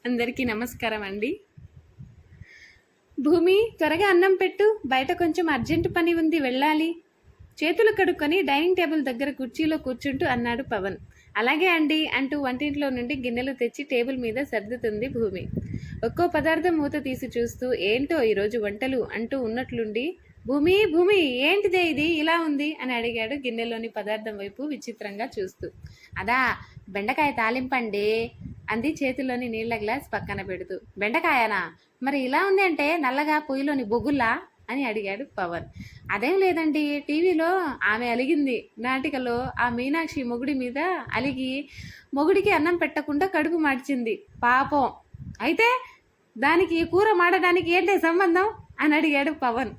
అందరికీ నమస్కారం అండి. భూమి, త్వరగా అన్నం పెట్టు, బయట కొంచెం అర్జెంటు పని ఉంది, వెళ్ళాలి. చేతులు కడుక్కొని డైనింగ్ టేబుల్ దగ్గర కుర్చీలో కూర్చుంటూ అన్నాడు పవన్. అలాగే అండి అంటూ వంటింట్లో నుండి గిన్నెలు తెచ్చి టేబుల్ మీద సర్దుతుంది భూమి. ఒక్కో పదార్థం మూత తీసి చూస్తూ ఏంటో ఈరోజు వంటలు అంటూ ఉన్నట్లుండి, భూమి భూమి ఏంటిదే ఇది ఇలా ఉంది అని అడిగాడు గిన్నెలోని పదార్థం వైపు విచిత్రంగా చూస్తూ. అదా బెండకాయ తాలింపండి అంది చేతిలోని నీళ్ల గ్లాస్ పక్కన పెడుతూ. బెండకాయనా? మరి ఇలా ఉంది అంటే నల్లగా పొయ్యిలోని బొగుల్లా అని అడిగాడు పవన్. అదేం లేదండి, టీవీలో ఆమె అలిగింది నాటికలో ఆ మీనాక్షి మొగుడి మీద అలిగి మొగుడికి అన్నం పెట్టకుండా కడుపు మార్చింది పాపం. అయితే దానికి కూర మాడడానికి ఏంటి సంబంధం అని అడిగాడు పవన్.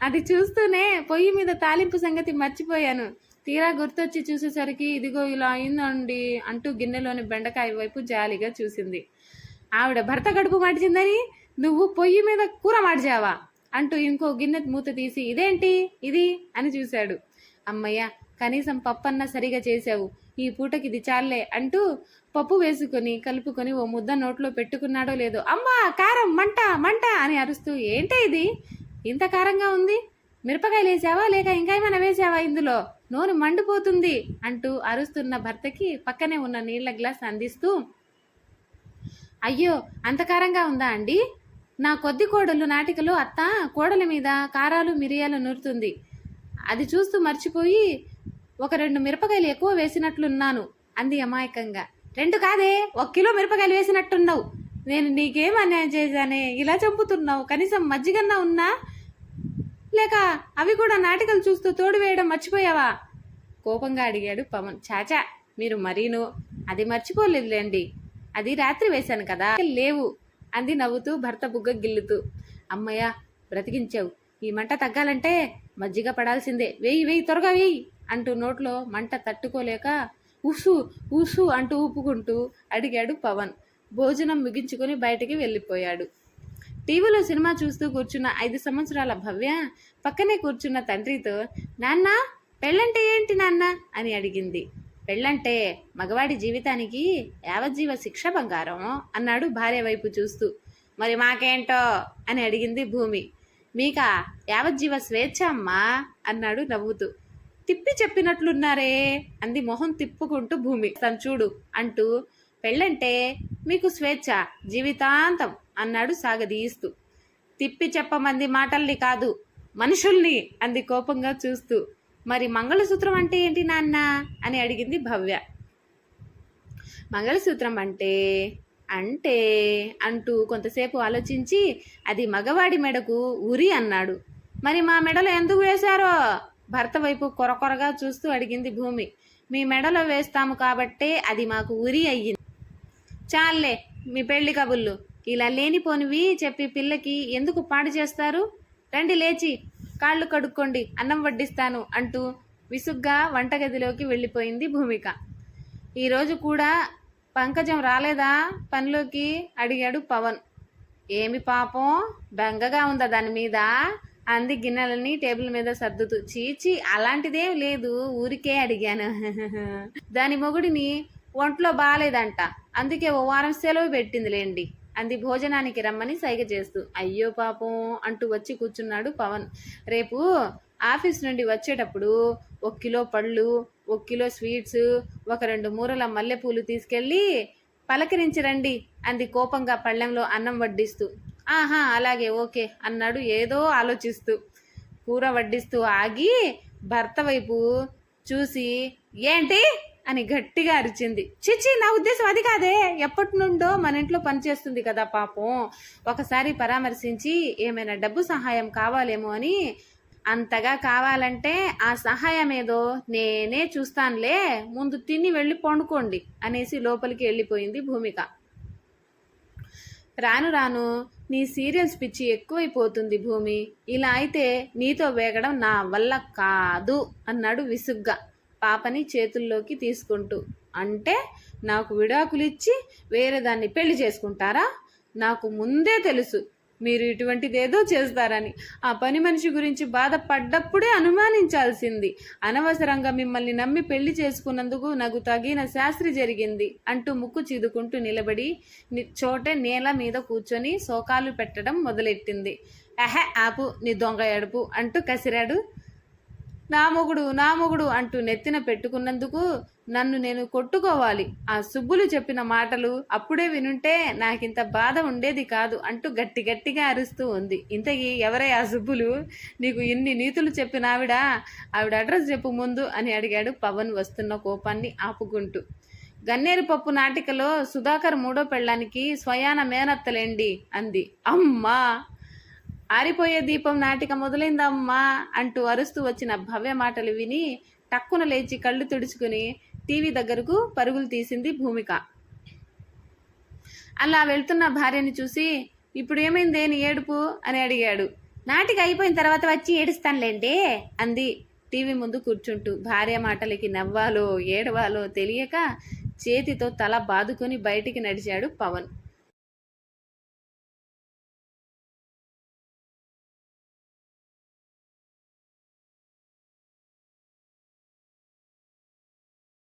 అది చూస్తూనే పొయ్యి మీద తాలింపు సంగతి మర్చిపోయాను. తీరా గుర్తొచ్చి చూసేసరికి ఇదిగో ఇలా అయిందండి అంటూ గిన్నెలోని బెండకాయ వైపు జాలిగా చూసింది. ఆవిడ భర్త కడుపు మార్చిందని నువ్వు పొయ్యి మీద కూర మార్చావా అంటూ ఇంకో గిన్నె మూత తీసి ఇదేంటి ఇది అని చూశాడు. అమ్మయ్య, కనీసం పప్పన్నా సరిగా చేశావు, ఈ పూటకి ఇది చాలే అంటూ పప్పు వేసుకొని కలుపుకొని ఓ ముద్ద నోట్లో పెట్టుకున్నాడో లేదో, అమ్మా కారం మంట మంట అని అరుస్తూ ఏంటే ఇది ఇంత కారంగా ఉంది, మిరపకాయలు వేసావా లేక ఇంకా ఏమైనా వేసావా ఇందులో, నోరు మండిపోతుంది అంటూ అరుస్తున్న భర్తకి పక్కనే ఉన్న నీళ్ల గ్లాస్ అందిస్తూ, అయ్యో అంత కారంగా ఉందా అండి, నా కొద్ది కోడలు నాటికలో అత్త కోడల మీద కారాలు మిరియాలు నూరుతుంది, అది చూస్తూ మర్చిపోయి 1-2 మిరపకాయలు ఎక్కువ వేసినట్లున్నాను అంది అమాయకంగా. 2 కాదే, 1 కిలో మిరపకాయలు వేసినట్టున్నావు, నేను నీకేం అన్యాయం చేశానే ఇలా చంపుతున్నావు, కనీసం మజ్జిగన్నా ఉన్నా లేక అవి కూడా నాటికలు చూస్తూ తోడు వేయడం మర్చిపోయావా కోపంగా అడిగాడు పవన్. చాచా మీరు మరీను, అది మర్చిపోలేదులేండి, అది రాత్రి వేశాను కదా లేవు అంది నవ్వుతూ భర్త బుగ్గ గిల్లుతూ. అమ్మయ్య బ్రతికించావు, ఈ మంట తగ్గాలంటే మజ్జిగ పడాల్సిందే, వేయి త్వరగా వేయి అంటూ నోట్లో మంట తట్టుకోలేక ఊసు ఊసు అంటూ ఊపుకుంటూ అడిగాడు పవన్. భోజనం ముగించుకొని బయటికి వెళ్ళిపోయాడు. టీవీలో సినిమా చూస్తూ కూర్చున్న 5 సంవత్సరాల భవ్య పక్కనే కూర్చున్న తండ్రితో, నాన్న పెళ్ళంటే ఏంటి నాన్న అని అడిగింది. పెళ్ళంటే మగవాడి జీవితానికి యావజ్జీవ శిక్ష బంగారం అన్నాడు భార్య వైపు చూస్తూ. మరి మాకేంటో అని అడిగింది భూమి. మీకా యావజ్జీవ స్వేచ్ఛ అమ్మా అన్నాడు నవ్వుతూ. తిప్పి చెప్పినట్లున్నారే అంది మొహం తిప్పుకుంటూ భూమి. తను చూడు అంటూ, పెళ్ళంటే మీకు స్వేచ్ఛ జీవితాంతం అన్నాడు సాగదీస్తూ. తిప్పి చెప్పమంది మాటల్ని కాదు మనుషుల్ని అంది కోపంగా చూస్తూ. మరి మంగళసూత్రం అంటే ఏంటి నాన్న అని అడిగింది భవ్య. మంగళసూత్రం అంటే అంటే అంటూ కొంతసేపు ఆలోచించి అది మగవాడి మెడకు ఉరి అన్నాడు. మరి మా మెడలో ఎందుకు వేశారో భర్త వైపు కొరకొరగా చూస్తూ అడిగింది భూమి. మీ మెడలో వేస్తాము కాబట్టే అది మాకు ఉరి అయ్యింది. చాలే మీ పెళ్లి కబుర్లు, ఇలా లేనిపోనివి చెప్పి పిల్లకి ఎందుకు పాడు చేస్తారు, రండి లేచి కాళ్ళు కడుక్కోండి అన్నం వడ్డిస్తాను అంటూ విసుగ్గా వంటగదిలోకి వెళ్ళిపోయింది భూమిక. ఈరోజు కూడా పంకజం రాలేదా పనిలోకి అడిగాడు పవన్. ఏమి పాపం బెంగగా ఉందా దాని మీద అంది గిన్నెలని టేబుల్ మీద సర్దుతూ. చీచి అలాంటిదేం లేదు, ఊరికే అడిగాను. దాని మొగుడిని ఒంట్లో బాగాలేదంట, అందుకే ఓ వారం సెలవు పెట్టిందిలేండి అంది భోజనానికి రమ్మని సైగ చేస్తూ. అయ్యో పాపం అంటూ వచ్చి కూర్చున్నాడు పవన్. రేపు ఆఫీస్ నుండి వచ్చేటప్పుడు 1 కిలో పళ్ళు, 1 కిలో స్వీట్స్, 1-2 మూరల మల్లెపూలు తీసుకెళ్ళి పలకరించి రండి అంది కోపంగా పళ్ళెంలో అన్నం వడ్డిస్తూ. ఆహా అలాగే ఓకే అన్నాడు ఏదో ఆలోచిస్తూ. కూర వడ్డిస్తూ ఆగి భర్త వైపు చూసి ఏంటి అని గట్టిగా అరిచింది. చిచ్చి నా ఉద్దేశం అది కాదే, ఎప్పటి నుండో మన ఇంట్లో పనిచేస్తుంది కదా పాపం, ఒకసారి పరామర్శించి ఏమైనా డబ్బు సహాయం కావాలేమో అని, అంతగా కావాలంటే ఆ సహాయం ఏదో నేనే చూస్తానులే, ముందు తిని వెళ్ళి పండుకోండి అనేసి లోపలికి వెళ్ళిపోయింది భూమిక. రాను రాను నీ సీరియల్స్ పిచ్చి ఎక్కువైపోతుంది భూమి, ఇలా అయితే నీతో వేగడం నా వల్ల కాదు అన్నాడు విసుగ్గా పాపని చేతుల్లోకి తీసుకుంటూ. అంటే నాకు విడాకులిచ్చి వేరే దాన్ని పెళ్లి చేసుకుంటారా, నాకు ముందే తెలుసు మీరు ఇటువంటిదేదో చేస్తారని. ఆ పని మనిషి గురించి బాధపడ్డప్పుడే అనుమానించాల్సింది. అనవసరంగా మిమ్మల్ని నమ్మి పెళ్లి చేసుకున్నందుకు నాకు తగిన శాస్త్రి జరిగింది అంటూ ముక్కు చీదుకుంటూ నిలబడి చోటే నేల మీద కూర్చొని శోకాలు పెట్టడం మొదలెట్టింది. ఆపు నీ దొంగ ఏడుపు అంటూ కసిరాడు. నా మొగుడు అంటూ నెత్తిన పెట్టుకున్నందుకు నన్ను నేను కొట్టుకోవాలి. ఆ సుబ్బులు చెప్పిన మాటలు అప్పుడే వినుంటే నాకింత బాధ ఉండేది కాదు అంటూ గట్టిగా అరుస్తూ ఉంది. ఇంతకీ ఎవరై ఆ సుబ్బులు? నీకు ఇన్ని నీతులు చెప్పిన ఆవిడ అడ్రస్ చెప్పు ముందు అని అడిగాడు పవన్ వస్తున్న కోపాన్ని ఆపుకుంటూ. గన్నేరు పప్పు నాటికలో సుధాకర్ మూడో పెళ్ళానికి స్వయాన మేనత్తలేండి అంది. అమ్మా! ఆరిపోయే దీపం నాటిక మొదలైందమ్మా అంటూ అరుస్తూ వచ్చిన భవ్య మాటలు విని టక్కున లేచి కళ్ళు తుడుచుకుని టీవీ దగ్గరకు పరుగులు తీసింది భూమిక. అలా వెళ్తున్న భార్యని చూసి ఇప్పుడు ఏమైందే నీ ఏడుపు అని అడిగాడు. నాటిక అయిపోయిన తర్వాత వచ్చి ఏడుస్తానులేండి అంది టీవీ ముందు కూర్చుంటూ. భార్య మాటలకి నవ్వాలో ఏడవాలో తెలియక చేతితో తల బాదుకొని బయటికి నడిచాడు పవన్.